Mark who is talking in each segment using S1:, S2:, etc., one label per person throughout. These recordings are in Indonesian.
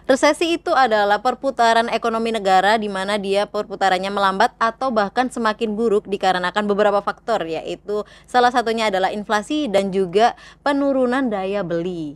S1: Resesi itu adalah perputaran ekonomi negara di mana dia perputarannya melambat atau bahkan semakin buruk dikarenakan beberapa faktor, yaitu salah satunya adalah inflasi dan juga penurunan daya beli.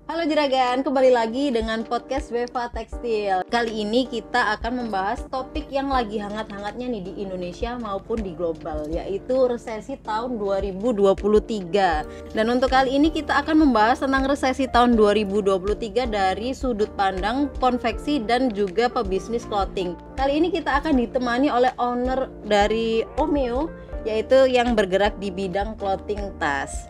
S1: Halo Juragan, kembali lagi dengan podcast Weva Tekstil. Kali ini kita akan membahas topik yang lagi hangat-hangatnya nih di Indonesia maupun di global, yaitu resesi tahun 2023. Dan untuk kali ini kita akan membahas tentang resesi tahun 2023 dari sudut pandang konveksi dan juga pebisnis clothing. Kali ini kita akan ditemani oleh owner dari Omeo, yaitu yang bergerak di bidang clothing tas.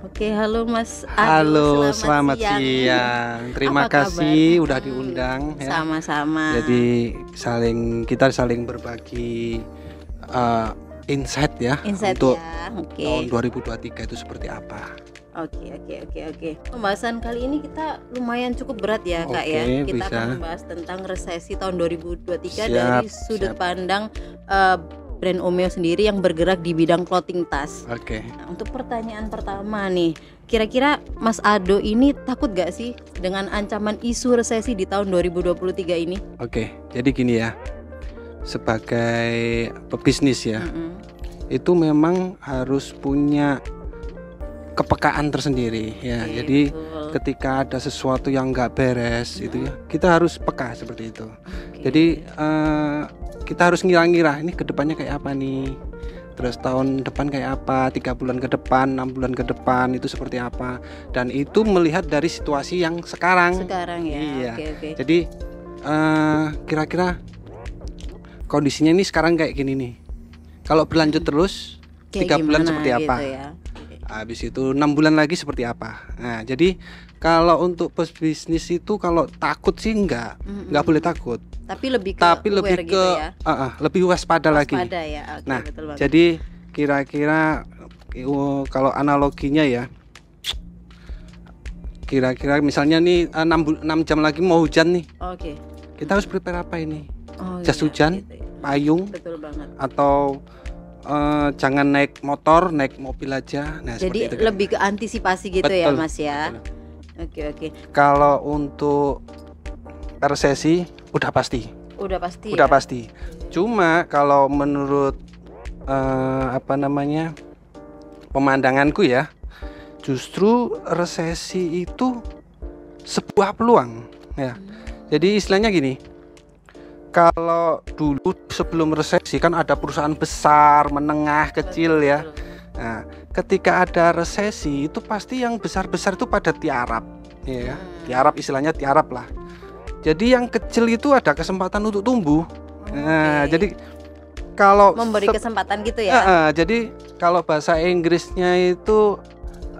S1: Oke, halo Mas Ado.
S2: Halo, selamat siang. Terima kasih udah diundang ya.
S1: Sama-sama.
S2: Jadi kita saling berbagi insight ya untuk tahun 2023 itu seperti apa.
S1: Oke. Pembahasan kali ini kita lumayan cukup berat ya, Kak ya. Kita akan membahas tentang resesi tahun 2023 dari sudut pandang brand Omeo sendiri yang bergerak di bidang clothing tas.
S2: Oke.
S1: Nah, untuk pertanyaan pertama nih, kira-kira Mas Ado ini takut gak sih dengan ancaman isu resesi di tahun 2023 ini?
S2: Oke, jadi gini ya, sebagai pebisnis ya, itu memang harus punya kepekaan tersendiri ya. Jadi ketika ada sesuatu yang nggak beres itu ya, kita harus peka seperti itu. Jadi kita harus ngira-ngira ini kedepannya kayak apa nih, terus tahun depan kayak apa, 3 bulan ke depan, 6 bulan ke depan itu seperti apa, dan itu melihat dari situasi yang sekarang
S1: ya.
S2: Iya. Oke. Jadi kira-kira kondisinya ini sekarang kayak gini nih, kalau berlanjut terus 3 bulan seperti apa gitu ya. Habis itu 6 bulan lagi seperti apa. Nah, jadi kalau untuk bisnis itu kalau takut sih nggak boleh takut.
S1: Tapi lebih ke gitu ya?
S2: Lebih waspada lagi.
S1: Ya. Okay,
S2: nah, jadi kira-kira kalau analoginya ya, kira-kira misalnya nih 6 jam lagi mau hujan nih.
S1: Oke.
S2: Kita harus prepare apa ini? Jas hujan, gitu ya. Payung.
S1: Betul banget.
S2: Atau jangan naik motor, naik mobil aja. Nah,
S1: jadi itu lebih ke antisipasi gitu. Betul, ya Mas ya.
S2: Betul. Oke. Kalau untuk resesi udah pasti. Pasti. Cuma kalau menurut pemandanganku ya, justru resesi itu sebuah peluang ya. Jadi istilahnya gini, kalau dulu sebelum resesi kan ada perusahaan besar, menengah, kecil ya. Nah, ketika ada resesi itu pasti yang besar-besar itu pada tiarap, ya. Istilahnya tiarap lah. Jadi yang kecil itu ada kesempatan untuk tumbuh. Nah, jadi kalau
S1: memberi kesempatan gitu ya.
S2: Jadi kalau bahasa Inggrisnya itu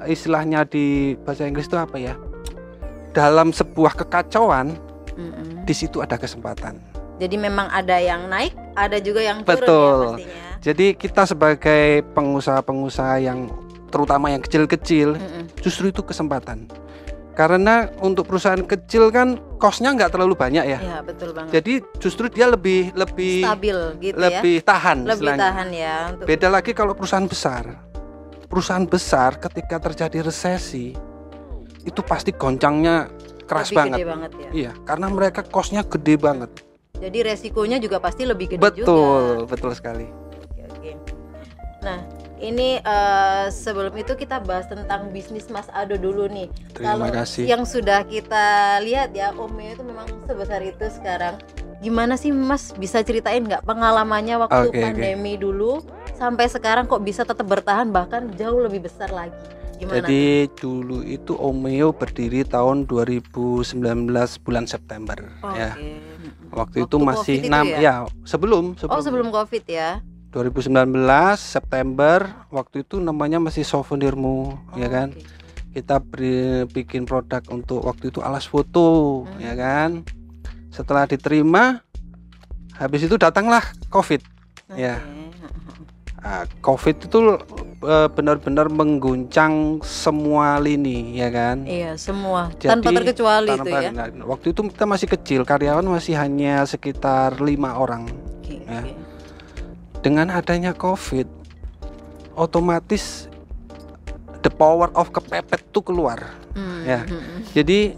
S2: istilahnya di bahasa Inggris itu apa ya? Dalam sebuah kekacauan, di situ ada kesempatan.
S1: Jadi memang ada yang naik, ada juga yang turun.
S2: Betul.
S1: Ya pastinya.
S2: Jadi kita sebagai pengusaha-pengusaha yang terutama yang kecil-kecil, justru itu kesempatan. Karena untuk perusahaan kecil kan cost-nya nggak terlalu banyak ya.
S1: Iya, betul banget.
S2: Jadi justru dia lebih
S1: stabil gitu
S2: lebih
S1: ya.
S2: tahan.
S1: Lebih tahan ya.
S2: Beda lagi kalau perusahaan besar. Perusahaan besar ketika terjadi resesi itu pasti goncangnya keras banget.
S1: Gede banget ya.
S2: Iya, karena mereka cost-nya gede banget.
S1: Jadi resikonya juga pasti lebih gede
S2: juga. Betul sekali.
S1: Oke. Nah, ini sebelum itu kita bahas tentang bisnis Mas Ado dulu nih.
S2: Terima kasih.
S1: Yang sudah kita lihat ya, Omeo itu memang sebesar itu sekarang. Gimana sih Mas bisa ceritain nggak pengalamannya waktu pandemi dulu sampai sekarang kok bisa tetap bertahan bahkan jauh lebih besar lagi? Gimana?
S2: Jadi dulu itu Omeo berdiri tahun 2019 bulan September ya. Waktu itu masih sebelum
S1: Covid ya.
S2: 2019 September waktu itu namanya masih Souvenirmu ya kan. Kita bikin produk untuk waktu itu alas foto ya kan. Setelah diterima, habis itu datanglah Covid ya. Covid itu benar-benar mengguncang semua lini ya kan.
S1: Iya, semua. Jadi, tanpa terkecuali itu ya.
S2: Waktu itu kita masih kecil, karyawan masih hanya sekitar 5 orang. Ya. Dengan adanya Covid, otomatis power of kepepet tuh keluar. Ya.
S1: Hmm.
S2: Jadi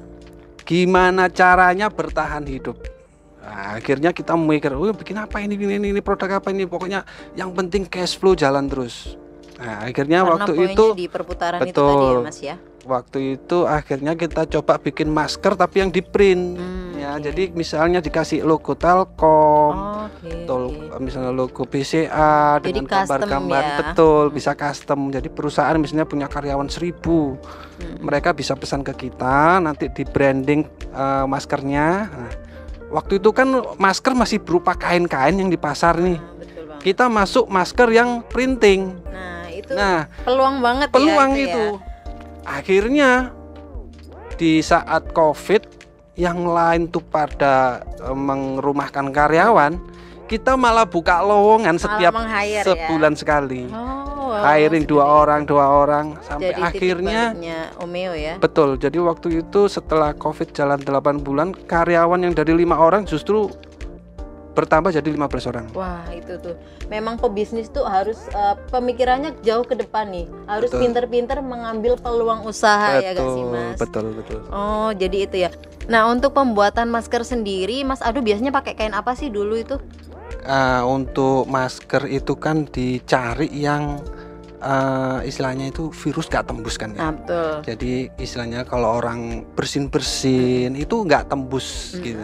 S2: gimana caranya bertahan hidup? Nah, akhirnya kita mikir, bikin apa ini produk apa ini? Pokoknya yang penting cash flow jalan terus. Nah, akhirnya
S1: Karena
S2: waktu
S1: poinnya
S2: itu
S1: di perputaran itu
S2: betul.
S1: tadi ya Mas ya.
S2: Waktu itu akhirnya kita coba bikin masker tapi yang di print. Ya,
S1: Oke.
S2: jadi misalnya dikasih logo Telkom,
S1: Oke.
S2: misalnya logo BCA
S1: Jadi
S2: dengan
S1: custom
S2: gambar-gambar,
S1: ya.
S2: betul, bisa custom. Jadi perusahaan misalnya punya karyawan 1000,
S1: Hmm.
S2: mereka bisa pesan ke kita, nanti di branding maskernya. Nah, waktu itu kan masker masih berupa kain-kain yang di pasar nih.
S1: Betul banget.
S2: Kita masuk masker yang printing.
S1: Nah, itu
S2: Nah,
S1: peluang banget
S2: peluang
S1: ya
S2: itu. Akhirnya di saat COVID yang lain tuh pada merumahkan karyawan, kita malah buka lowongan setiap
S1: meng-hire
S2: sebulan sekali.
S1: Oh,
S2: Hiring dua orang sampai
S1: Jadi
S2: akhirnya
S1: titik baliknya Omeo ya.
S2: betul. Jadi waktu itu setelah COVID jalan 8 bulan, karyawan yang dari 5 orang justru bertambah jadi 15 orang.
S1: Wah, itu tuh. Memang pebisnis tuh harus pemikirannya jauh ke depan nih. Harus
S2: Betul.
S1: pinter-pinter mengambil peluang usaha ya gak sih, Mas?
S2: Betul.
S1: Oh, jadi itu ya. Nah, untuk pembuatan masker sendiri, Mas Ado biasanya pakai kain apa sih dulu itu?
S2: Untuk masker itu kan dicari yang istilahnya itu virus gak tembus kan ya.
S1: Nah, betul.
S2: Jadi istilahnya kalau orang bersin itu nggak tembus gitu.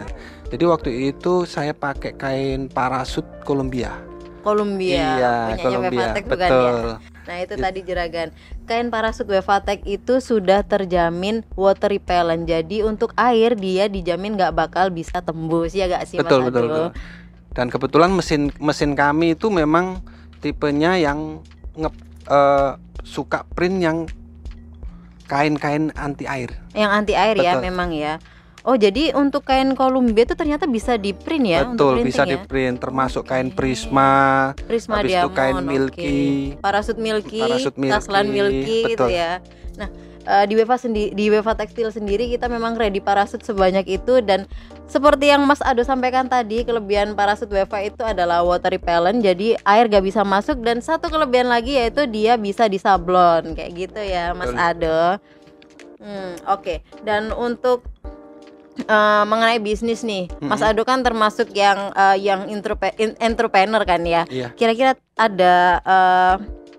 S2: Jadi waktu itu saya pakai kain parasut Columbia. Iya,
S1: punyanya
S2: Columbia.
S1: Wevatek bukan
S2: Betul.
S1: ya? Nah, itu tadi juragan. Kain parasut Wevatek itu sudah terjamin water repellent. Jadi untuk air dia dijamin nggak bakal bisa tembus ya gak sih,
S2: Betul,
S1: Mas Ado?
S2: betul. Dan kebetulan mesin kami itu memang tipenya yang suka print yang kain-kain anti air.
S1: Yang anti air ya
S2: Betul.
S1: memang ya. Oh, jadi untuk kain Columbia itu ternyata bisa di print ya? untuk
S2: Betul, bisa
S1: printing
S2: di
S1: ya?
S2: print termasuk
S1: Oke.
S2: kain Prisma,
S1: Prisma
S2: habis itu
S1: Diamond,
S2: kain
S1: oke.
S2: Milky.
S1: Parasut Milky,
S2: Parasut Milky,
S1: Taslan Milky gitu
S2: betul.
S1: ya. Nah, di Weva Tekstil sendiri kita memang ready parasut sebanyak itu, dan seperti yang Mas Ado sampaikan tadi, kelebihan parasut Weva itu adalah water repellent, jadi air gak bisa masuk, dan satu kelebihan lagi yaitu dia bisa disablon kayak gitu ya, Mas
S2: Betul.
S1: Ado. Oke. Dan untuk mengenai bisnis nih, Mas Ado kan termasuk yang entrepreneur kan ya.
S2: Iya.
S1: Kira-kira ada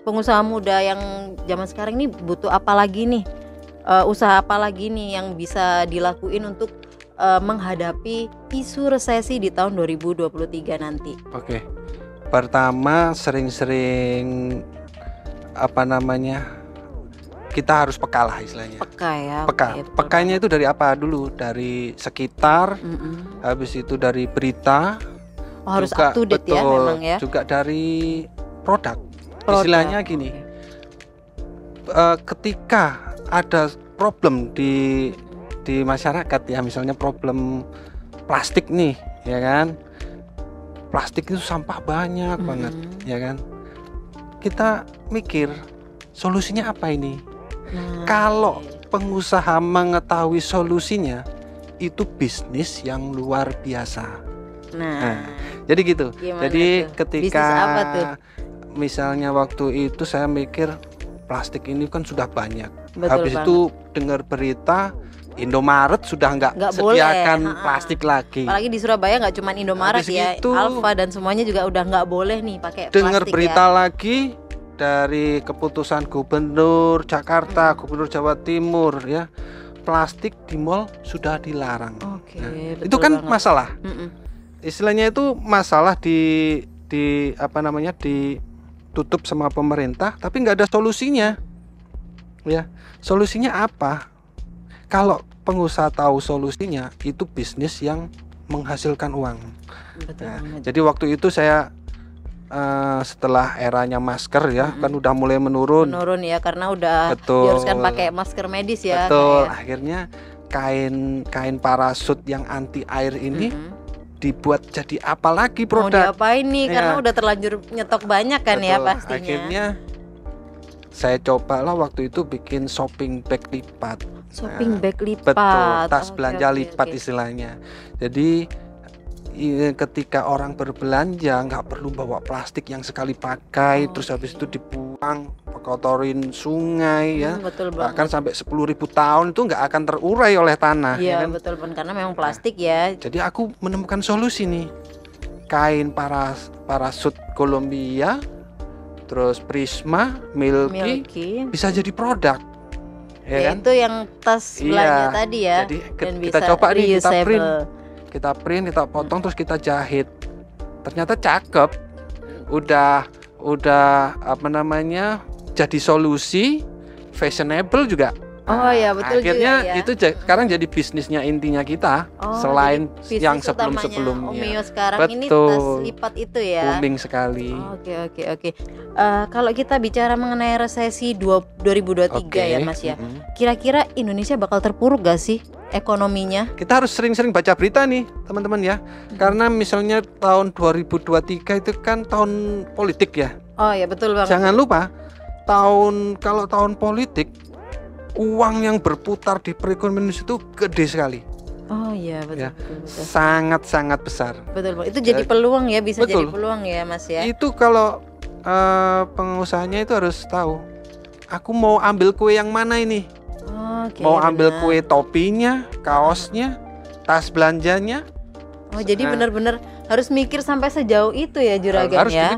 S1: pengusaha muda yang zaman sekarang ini butuh apa lagi nih, usaha apa lagi nih yang bisa dilakuin untuk menghadapi isu resesi di tahun 2023 nanti?
S2: Oke. Pertama, sering-sering kita harus peka lah istilahnya.
S1: Peka ya.
S2: Peka.
S1: oke, betul
S2: Pekanya itu dari apa dulu? Dari sekitar,
S1: banget.
S2: habis itu dari berita,
S1: Oh, harus
S2: juga
S1: up to date ya
S2: betul,
S1: memang ya.
S2: juga dari produk.
S1: Produk.
S2: Istilahnya gini, ketika ada problem di masyarakat ya, misalnya problem plastik nih, ya kan? Plastik itu sampah banyak banget, ya kan? Kita mikir solusinya apa ini?
S1: Nah,
S2: Kalau pengusaha mengetahui solusinya, itu bisnis yang luar biasa.
S1: nah,
S2: Jadi gitu.
S1: Gimana
S2: Jadi
S1: tuh?
S2: ketika
S1: Bisnis apa tuh?
S2: misalnya waktu itu saya mikir plastik ini kan sudah banyak.
S1: Betul
S2: Habis
S1: banget.
S2: itu dengar berita Indomaret sudah nggak
S1: Nggak boleh,
S2: sediakan
S1: ha-ha.
S2: plastik lagi.
S1: apalagi di Surabaya nggak cuma Indomaret
S2: Habis
S1: ya,
S2: gitu,
S1: Alfa dan semuanya juga udah nggak boleh nih pakai
S2: Dengar
S1: plastik
S2: berita
S1: ya.
S2: lagi dari keputusan Gubernur Jakarta, Gubernur Jawa Timur ya, plastik di mal sudah dilarang.
S1: Oke,
S2: Nah,
S1: betul
S2: itu kan
S1: banget.
S2: masalah.
S1: Mm-mm.
S2: Istilahnya itu masalah ditutup sama pemerintah, tapi nggak ada solusinya. Ya, solusinya apa? Kalau pengusaha tahu solusinya, itu bisnis yang menghasilkan uang.
S1: Betul
S2: Nah,
S1: banget.
S2: jadi waktu itu saya setelah eranya masker ya, kan udah mulai menurun.
S1: Menurun ya karena udah
S2: Betul.
S1: diharuskan pakai masker medis ya.
S2: Betul.
S1: kayak.
S2: Akhirnya kain parasut yang anti air ini dibuat jadi apa lagi
S1: Mau
S2: produk?
S1: diapain nih?
S2: Iya.
S1: Karena udah terlanjur nyetok banyak kan ya
S2: Betul.
S1: pastinya.
S2: Akhirnya saya cobalah waktu itu bikin shopping bag lipat.
S1: Shopping bag lipat.
S2: Betul, tas
S1: Oke,
S2: belanja
S1: oke,
S2: lipat
S1: oke.
S2: istilahnya. Jadi ketika orang berbelanja nggak perlu bawa plastik yang sekali pakai, terus habis itu dibuang, kotorin sungai ya.
S1: Betul
S2: Bahkan
S1: banget.
S2: sampai 10.000 tahun itu nggak akan terurai oleh tanah.
S1: Iya,
S2: Ya kan?
S1: betul banget, karena memang plastik ya.
S2: Jadi aku menemukan solusi nih. Kain parasut Columbia, terus Prisma, Milky, bisa jadi produk. Ya kan?
S1: Itu yang tas belanja tadi ya.
S2: Jadi
S1: dan
S2: kita
S1: bisa
S2: coba nih,
S1: reusable.
S2: kita print, kita potong, terus kita jahit. Ternyata cakep. Udah apa namanya? Jadi solusi fashionable juga.
S1: Oh ya, betul
S2: akhirnya
S1: juga ya.
S2: itu sekarang jadi bisnisnya intinya kita, selain
S1: jadi
S2: yang
S1: bisnis utamanya
S2: sebelum-sebelumnya.
S1: Omeo sekarang ini
S2: Betul.
S1: tas lipat itu ya.
S2: Booming sekali.
S1: Oke. Kalau kita bicara mengenai resesi 2023 ya Mas ya, kira-kira Indonesia bakal terpuruk gak sih ekonominya?
S2: Kita harus sering-sering baca berita nih teman-teman ya, karena misalnya tahun 2023 itu kan tahun politik ya.
S1: Oh ya, betul banget.
S2: Jangan lupa kalau tahun politik, uang yang berputar di perekonomian itu gede sekali.
S1: Oh iya, betul,
S2: Ya,
S1: betul.
S2: sangat-sangat besar.
S1: Betul. Itu jadi peluang ya, bisa
S2: Betul.
S1: jadi peluang ya Mas ya.
S2: Itu kalau pengusahanya itu harus tahu, aku mau ambil kue yang mana ini?
S1: Oke,
S2: Mau ambil
S1: benar.
S2: kue topinya, kaosnya, tas belanjanya.
S1: Oh, jadi
S2: Nah.
S1: benar-benar harus mikir sampai sejauh itu ya Juragan
S2: harus
S1: ya.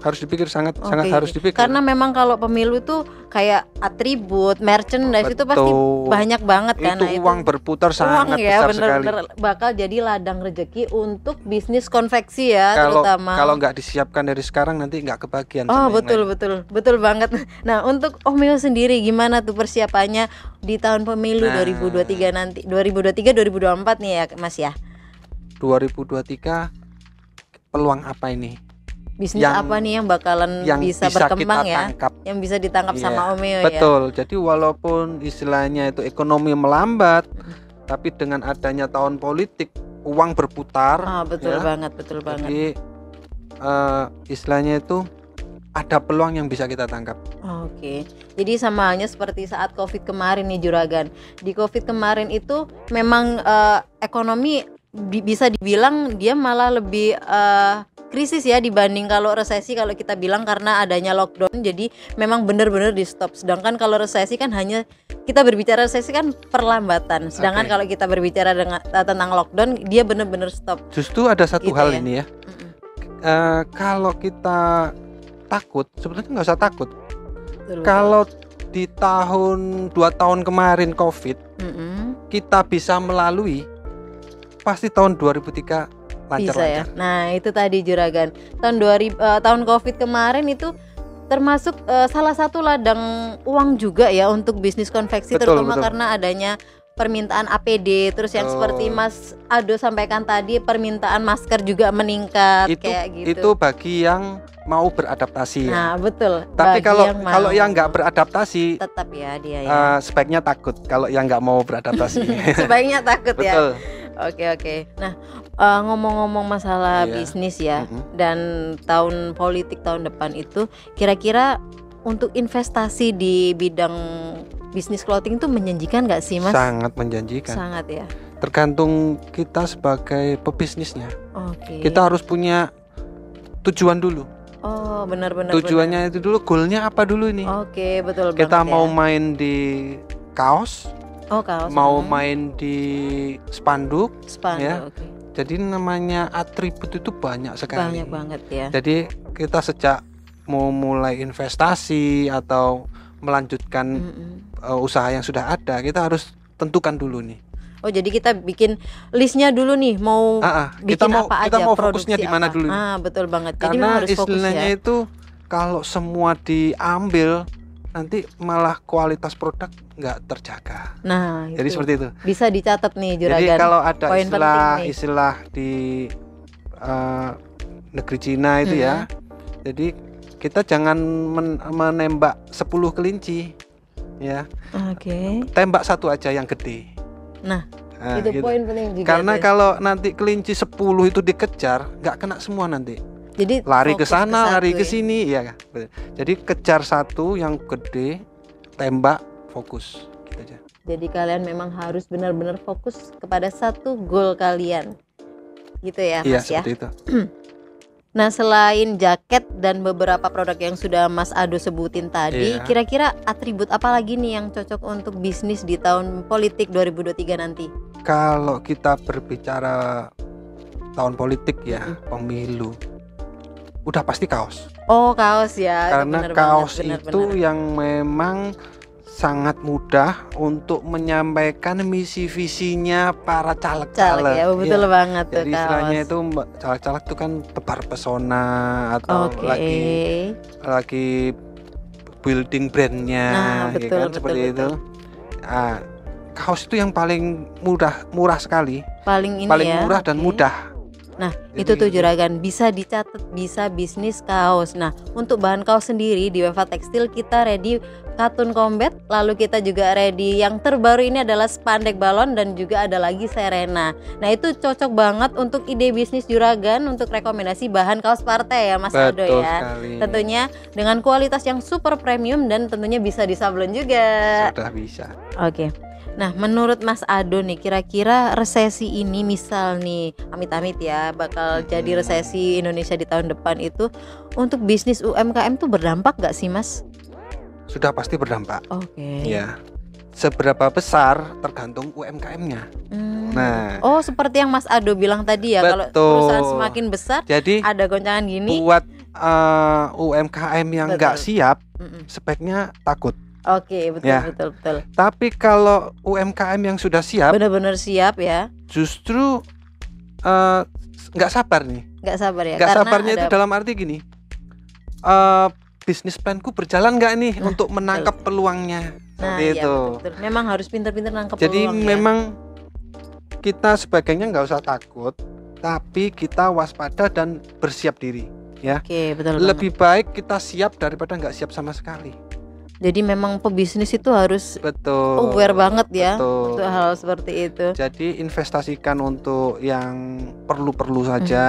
S2: harus dipikir sangat
S1: Oke.
S2: harus dipikir.
S1: Karena memang kalau pemilu tuh kayak atribut, merchandise itu pasti
S2: Betul.
S1: banyak banget kan.
S2: Itu
S1: Nah,
S2: uang berputar sangat
S1: uang ya,
S2: besar sekali.
S1: bener-bener bakal jadi ladang rezeki untuk bisnis konveksi ya,
S2: Kalau
S1: terutama.
S2: kalau nggak disiapkan dari sekarang nanti nggak kebagian.
S1: Oh,
S2: sama yang
S1: betul
S2: lain.
S1: betul banget. Nah, untuk Omeo sendiri gimana tuh persiapannya di tahun pemilu 2023 nanti, 2023 2024 nih ya Mas ya?
S2: 2023 peluang apa ini?
S1: Bisnis apa nih yang bakalan
S2: Yang
S1: bisa
S2: bisa
S1: berkembang
S2: kita
S1: ya?
S2: tangkap.
S1: Yang bisa ditangkap
S2: Iya,
S1: sama Omeo ya.
S2: Betul. Jadi walaupun istilahnya itu ekonomi melambat, tapi dengan adanya tahun politik, uang berputar.
S1: Betul
S2: ya.
S1: banget.
S2: Jadi istilahnya itu ada peluang yang bisa kita tangkap.
S1: Oke. Jadi sama halnya seperti saat Covid kemarin nih Juragan. Di Covid kemarin itu memang ekonomi bisa dibilang dia malah lebih krisis ya dibanding kalau resesi, kalau kita bilang karena adanya lockdown. Jadi memang benar-benar di stop. Sedangkan kalau resesi kan hanya kita berbicara resesi kan perlambatan. Sedangkan kalau kita berbicara tentang lockdown dia benar-benar stop.
S2: Justru ada satu
S1: Gitu
S2: hal
S1: ya.
S2: ini ya. Kalau kita takut, sebenarnya nggak usah takut.
S1: Betul.
S2: Kalau di 2 tahun kemarin Covid, kita bisa melalui, pasti tahun 2003 lancar-lancar.
S1: Bisa ya. Nah, itu tadi Juragan. Tahun Covid kemarin itu termasuk salah satu ladang uang juga ya untuk bisnis konveksi, terutama karena adanya permintaan APD, terus yang seperti Mas Ado sampaikan tadi, permintaan masker juga meningkat kayak gitu.
S2: Itu bagi yang mau beradaptasi ya.
S1: Nah, betul.
S2: Tapi
S1: Bagi
S2: kalau yang nggak beradaptasi,
S1: tetap ya dia ya.
S2: sebaiknya takut kalau yang nggak mau beradaptasi.
S1: Sebaiknya takut ya.
S2: Betul.
S1: Oke. Nah, ngomong-ngomong masalah bisnis ya, dan tahun politik tahun depan itu, kira-kira untuk investasi di bidang bisnis clothing itu menjanjikan nggak sih Mas?
S2: Sangat menjanjikan.
S1: Sangat ya.
S2: Tergantung kita sebagai pebisnisnya.
S1: Oke.
S2: Kita harus punya tujuan dulu.
S1: Oh, benar-benar.
S2: Tujuannya itu dulu, goalnya apa dulu ini?
S1: Oke, betul banget.
S2: Kita mau main di kaos,
S1: kaos.
S2: mau main di spanduk, ya.
S1: Oke.
S2: Jadi namanya atribut itu banyak sekali.
S1: Banyak banget ya.
S2: Jadi kita sejak mau mulai investasi atau melanjutkan usaha yang sudah ada, kita harus tentukan dulu nih.
S1: Oh, jadi kita bikin listnya dulu nih, mau bikin apa aja,
S2: kita mau fokusnya di mana dulu.
S1: Betul banget. Jadi
S2: Karena
S1: harus fokus
S2: istilahnya
S1: ya.
S2: itu kalau semua diambil, nanti malah kualitas produk nggak terjaga.
S1: Nah,
S2: jadi seperti itu.
S1: Bisa dicatat nih Juragan.
S2: Jadi kalau ada
S1: poin
S2: istilah di negeri Cina itu ya, jadi kita jangan menembak 10 kelinci, ya.
S1: Oke.
S2: Tembak satu aja yang gede.
S1: Nah itu
S2: gitu.
S1: poin penting juga.
S2: Karena kalau nanti kelinci 10 itu dikejar, nggak kena semua nanti.
S1: Jadi
S2: lari ke sana, lari ke
S1: ya?
S2: sini, ya. Jadi kejar satu yang gede, tembak, fokus, gitu aja.
S1: Jadi kalian memang harus benar-benar fokus kepada satu goal kalian. gitu ya
S2: Iya,
S1: Mas ya.
S2: seperti itu.
S1: Nah, selain jaket dan beberapa produk yang sudah Mas Ado sebutin tadi,
S2: Iya.
S1: kira-kira atribut apa lagi nih yang cocok untuk bisnis di tahun politik 2023 nanti?
S2: Kalau kita berbicara tahun politik ya,
S1: Mm-mm.
S2: pemilu, udah pasti kaos.
S1: Oh, kaos ya. Itu
S2: Karena
S1: bener
S2: kaos
S1: banget,
S2: itu yang memang sangat mudah untuk menyampaikan misi visinya para
S1: caleg
S2: caleg-caleg.
S1: ya, betul
S2: Iya.
S1: banget tuh
S2: Jadi
S1: kaos.
S2: istilahnya itu caleg-caleg itu kan tebar pesona atau
S1: Oke.
S2: lagi building brandnya,
S1: Nah,
S2: ya
S1: betul,
S2: kan
S1: betul,
S2: seperti
S1: betul.
S2: itu. Nah, kaos itu yang paling murah sekali,
S1: Paling ini
S2: paling
S1: ya.
S2: murah dan
S1: oke.
S2: mudah.
S1: Nah,
S2: Jadi
S1: itu tuh
S2: gitu.
S1: Juragan, bisa dicatat, bisa bisnis kaos. Nah, untuk bahan kaos sendiri di Weva Tekstil kita ready katun combat, lalu kita juga ready yang terbaru ini adalah spandek balon dan juga ada lagi Serena. Nah, itu cocok banget untuk ide bisnis Juragan untuk rekomendasi bahan kaos partai ya Mas Ado
S2: Betul
S1: ya.
S2: sekali.
S1: Tentunya dengan kualitas yang super premium dan tentunya bisa disablon juga.
S2: Sudah bisa.
S1: Oke. Nah, menurut Mas Ado nih, kira-kira resesi ini misal nih, amit-amit ya, bakal jadi resesi Indonesia di tahun depan itu untuk bisnis UMKM tuh berdampak gak sih, Mas?
S2: Sudah pasti berdampak.
S1: Oke.
S2: Ya. Seberapa besar tergantung UMKM-nya. Nah,
S1: Oh, seperti yang Mas Ado bilang tadi ya, kalau
S2: betul.
S1: perusahaan semakin besar,
S2: Jadi
S1: ada goncangan gini.
S2: buat UMKM yang nggak
S1: Betul.
S2: siap,
S1: Mm-mm.
S2: sebaiknya takut.
S1: Oke, betul,
S2: Ya.
S1: betul.
S2: Tapi kalau UMKM yang sudah siap,
S1: Benar-benar siap ya,
S2: justru nggak sabar nih.
S1: nggak sabar ya.
S2: Nggak
S1: karena
S2: sabarnya itu
S1: ada-
S2: dalam arti gini, bisnis planku berjalan nggak nih
S1: Nah,
S2: untuk menangkap peluangnya.
S1: Nah,
S2: Seperti
S1: iya,
S2: itu.
S1: betul. Memang harus pintar-pintar nangkep
S2: Jadi
S1: peluang ya.
S2: memang kita sebagainya nggak usah takut, tapi kita waspada dan bersiap diri. Ya,
S1: Oke, betul banget.
S2: lebih baik kita siap daripada nggak siap sama sekali.
S1: Jadi memang pebisnis itu harus
S2: Betul.
S1: aware banget ya
S2: Betul.
S1: untuk hal seperti itu.
S2: Jadi investasikan untuk yang perlu-perlu saja.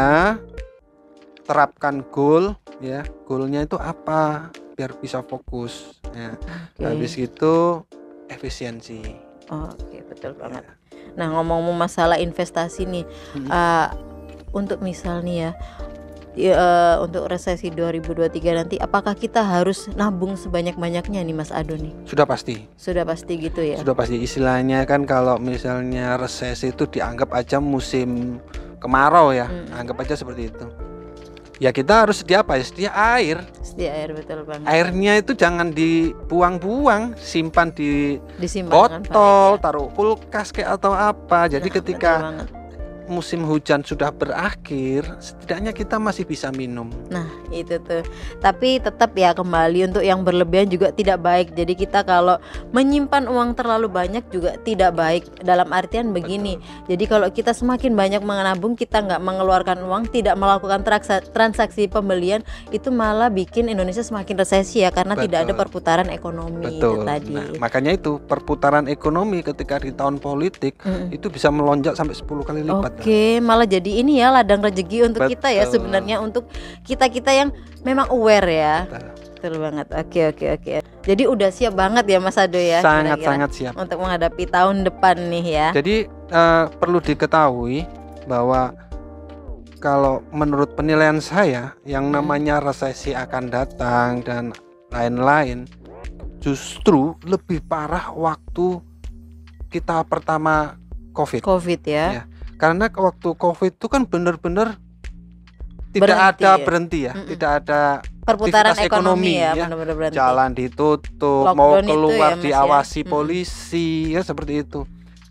S2: Terapkan goal, ya. Goalnya itu apa? Biar bisa fokus. Ya.
S1: Oke.
S2: Habis itu efisiensi.
S1: Oke, betul banget. Nah, ngomong-ngomong masalah investasi nih,
S2: Hmm.
S1: untuk misal nih ya, untuk resesi 2023 nanti, apakah kita harus nabung sebanyak-banyaknya nih Mas Ado nih?
S2: Sudah pasti.
S1: Sudah pasti gitu ya.
S2: Sudah pasti, istilahnya kan kalau misalnya resesi itu dianggap aja musim kemarau ya. Anggap aja seperti itu. Ya kita harus sedia apa ya? Sedia air.
S1: Sedia air, betul banget.
S2: Airnya itu jangan dibuang-buang, simpan di
S1: Disimpan dengan
S2: botol,
S1: baik,
S2: taruh kulkas kayak atau apa.
S1: ya.
S2: Jadi
S1: Nah,
S2: ketika
S1: betul banget.
S2: musim hujan sudah berakhir, setidaknya kita masih bisa minum.
S1: Nah, itu tuh. Tapi tetap ya, kembali untuk yang berlebihan juga tidak baik. Jadi kita kalau menyimpan uang terlalu banyak juga tidak baik. Dalam artian begini. Jadi kalau kita semakin banyak menabung, kita nggak mengeluarkan uang, tidak melakukan transaksi pembelian, itu malah bikin Indonesia semakin resesi ya, karena tidak ada
S2: Betul.
S1: perputaran ekonomi itu
S2: Betul.
S1: tadi.
S2: Nah, makanya itu perputaran ekonomi ketika di tahun politik itu bisa melonjak sampai 10 kali lipat.
S1: Oke, malah jadi ini ya ladang rezeki untuk kita ya,
S2: Betul.
S1: sebenarnya untuk kita-kita yang memang aware ya.
S2: Betul.
S1: Betul banget. Oke. Jadi udah siap banget ya Mas Ado ya, kira-kira
S2: Sangat siap.
S1: untuk menghadapi tahun depan nih ya.
S2: Jadi perlu diketahui bahwa kalau menurut penilaian saya yang namanya resesi akan datang dan lain-lain, justru lebih parah waktu kita pertama COVID
S1: ya.
S2: Ya. Karena waktu COVID itu kan benar-benar tidak ada berhenti ya, tidak ada
S1: perputaran
S2: aktivitas
S1: ekonomi ya,
S2: ya.
S1: benar-benar berhenti.
S2: Jalan ditutup,
S1: Lockdown
S2: mau
S1: itu
S2: keluar
S1: ya, Mas,
S2: diawasi
S1: ya.
S2: polisi ya seperti itu.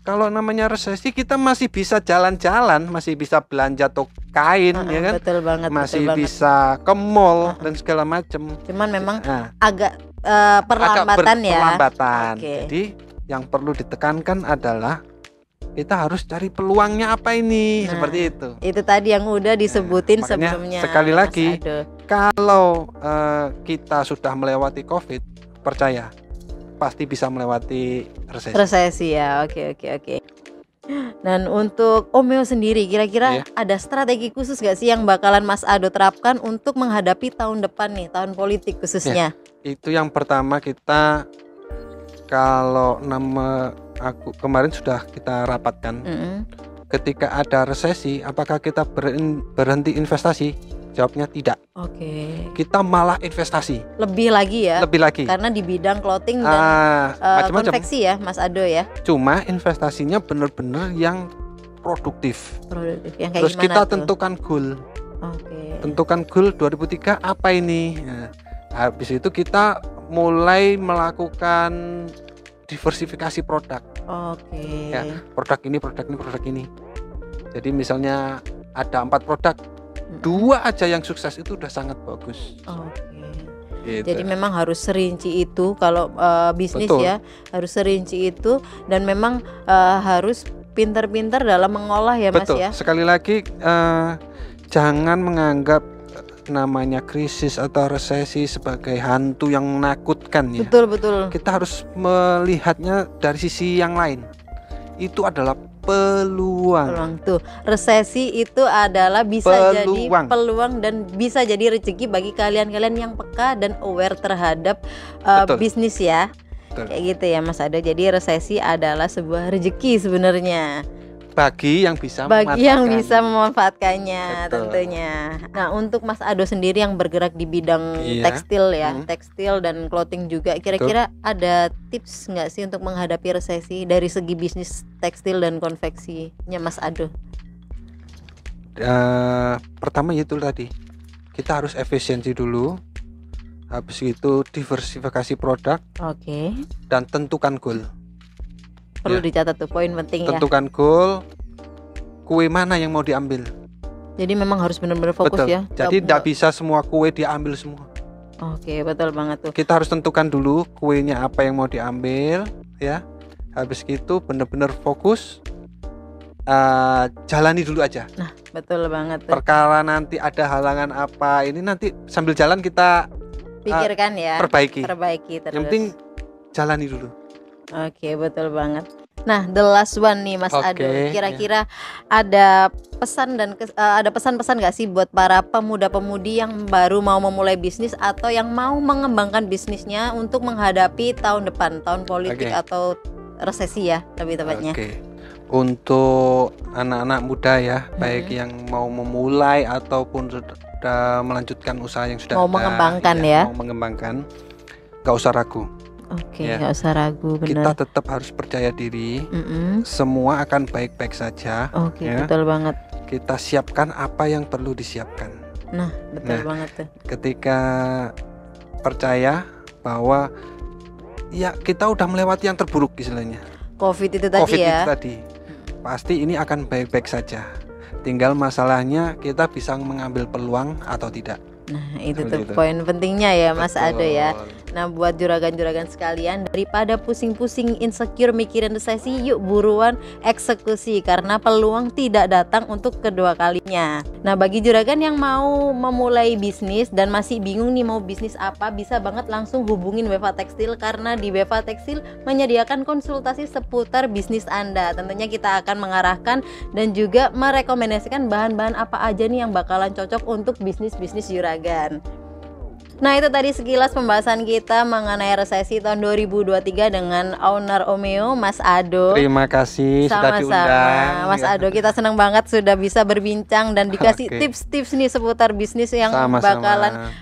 S2: Kalau namanya resesi kita masih bisa jalan-jalan, masih bisa belanja toko kain ya kan,
S1: Betul banget.
S2: masih
S1: betul banget.
S2: bisa ke mall dan segala macam.
S1: Cuman memang
S2: Nah,
S1: agak perlambatan ya.
S2: perlambatan.
S1: Oke.
S2: Jadi yang perlu ditekankan adalah kita harus cari peluangnya apa ini,
S1: Nah,
S2: seperti itu.
S1: Itu tadi yang udah disebutin
S2: makanya
S1: sebelumnya.
S2: sekali
S1: Mas
S2: lagi,
S1: Ado.
S2: Kalau kita sudah melewati COVID, percaya pasti bisa melewati resesi.
S1: Resesi ya. Oke. Dan untuk Omeo sendiri, kira-kira
S2: Iya.
S1: ada strategi khusus gak sih yang bakalan Mas Ado terapkan untuk menghadapi tahun depan nih, tahun politik khususnya?
S2: Itu yang pertama, kita kalau nama aku kemarin sudah kita rapatkan. ketika ada resesi, apakah kita berhenti investasi? Jawabnya tidak.
S1: Oke.
S2: Kita malah investasi.
S1: Lebih lagi ya.
S2: Lebih lagi.
S1: Karena di bidang clothing dan
S2: macam-macam.
S1: konveksi ya, Mas Ado ya.
S2: Cuma investasinya benar-benar yang produktif.
S1: Produktif. Yang kayak
S2: Terus
S1: gimana
S2: kita
S1: tuh?
S2: tentukan goal.
S1: Oke.
S2: Tentukan goal 2003 apa ini? Nah, habis itu kita mulai melakukan diversifikasi produk.
S1: Oke.
S2: Ya, produk ini. Jadi misalnya ada 4 produk, 2 aja yang sukses itu udah sangat bagus.
S1: Oke.
S2: Gitu.
S1: Jadi memang harus serinci itu kalau bisnis.
S2: Betul.
S1: Ya, harus serinci itu dan memang harus pintar-pintar dalam mengolah ya Mas
S2: Betul.
S1: ya.
S2: Sekali lagi jangan menganggap namanya krisis atau resesi sebagai hantu yang menakutkan ya.
S1: Betul.
S2: Kita harus melihatnya dari sisi yang lain. Itu adalah peluang.
S1: Tuh, resesi itu adalah bisa jadi peluang dan bisa jadi rezeki bagi kalian-kalian yang peka dan aware terhadap bisnis ya.
S2: Betul.
S1: Kayak gitu ya Mas Ado. Jadi resesi adalah sebuah rezeki sebenarnya.
S2: Bagi yang bisa
S1: memanfaatkannya.
S2: Betul.
S1: Tentunya. Nah, untuk Mas Ado sendiri yang bergerak di bidang tekstil ya, tekstil dan clothing juga, kira-kira ada tips nggak sih untuk menghadapi resesi dari segi bisnis tekstil dan konveksinya Mas Ado?
S2: Pertama itu tadi, kita harus efisiensi dulu, habis itu diversifikasi produk.
S1: Oke.
S2: Dan tentukan goal.
S1: Perlu dicatat tuh poin penting ya.
S2: Tentukan goal, kue mana yang mau diambil.
S1: Jadi memang harus benar-benar fokus.
S2: Betul.
S1: Ya.
S2: Jadi tidak bisa semua kue diambil semua.
S1: Oke, betul banget tuh.
S2: Kita harus tentukan dulu kuenya apa yang mau diambil ya. Habis itu benar-benar fokus, jalani dulu aja.
S1: Nah, betul banget tuh.
S2: Perkara nanti ada halangan apa, ini nanti sambil jalan kita
S1: pikirkan ya.
S2: Perbaiki
S1: terus.
S2: Yang penting jalani dulu.
S1: Oke, betul banget. Nah, the last one nih Mas Ado. Kira-kira ada pesan dan ada pesan-pesan gak sih buat para pemuda-pemudi yang baru mau memulai bisnis atau yang mau mengembangkan bisnisnya untuk menghadapi tahun depan, tahun politik atau resesi ya lebih tepatnya.
S2: Untuk anak-anak muda ya, baik yang mau memulai ataupun sudah melanjutkan usaha yang sudah
S1: mau mengembangkan ya.
S2: Mau mengembangkan, gak usah ragu.
S1: Oke, nggak usah ragu, benar.
S2: Kita tetap harus percaya diri. Semua akan baik-baik saja.
S1: Oke, betul banget.
S2: Kita siapkan apa yang perlu disiapkan.
S1: Nah, betul banget tuh.
S2: Ketika percaya bahwa ya kita udah melewati yang terburuk istilahnya.
S1: COVID itu tadi.
S2: Pasti ini akan baik-baik saja. Tinggal masalahnya kita bisa mengambil peluang atau tidak.
S1: Nah, itu tuh poin pentingnya ya Mas Ado ya. Nah, buat juragan-juragan sekalian, daripada pusing-pusing insecure mikirin resesi, yuk buruan eksekusi karena peluang tidak datang untuk kedua kalinya. Nah, bagi juragan yang mau memulai bisnis dan masih bingung nih mau bisnis apa, bisa banget langsung hubungin Weva Tekstil karena di Weva Tekstil menyediakan konsultasi seputar bisnis Anda. Tentunya kita akan mengarahkan dan juga merekomendasikan bahan-bahan apa aja nih yang bakalan cocok untuk bisnis-bisnis juragan. Nah, itu tadi sekilas pembahasan kita mengenai resesi tahun 2023 dengan owner Omeo, Mas Ado.
S2: Terima kasih sudah diundang.
S1: Mas Ado, kita senang banget sudah bisa berbincang dan dikasih tips-tips nih seputar bisnis yang bakalan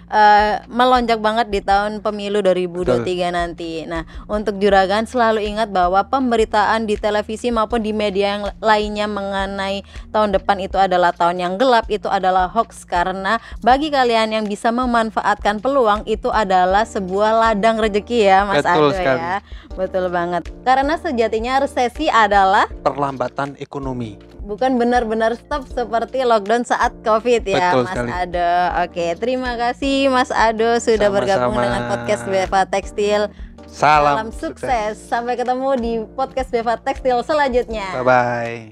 S1: melonjak banget di tahun pemilu 2023 nanti. Nah, untuk juragan selalu ingat bahwa pemberitaan di televisi maupun di media yang lainnya mengenai tahun depan itu adalah tahun yang gelap, itu adalah hoax, karena bagi kalian yang bisa memanfaatkan peluang itu adalah sebuah ladang rezeki ya Mas Ado ya. Betul banget. Karena sejatinya resesi adalah
S2: perlambatan ekonomi.
S1: Bukan benar-benar stop seperti lockdown saat COVID ya.
S2: Betul
S1: Mas
S2: sekali.
S1: Ado. Oke, terima kasih Mas Ado sudah bergabung dengan podcast Weva Tekstil. Salam sukses. Sampai ketemu di podcast Weva Tekstil selanjutnya.
S2: Bye bye.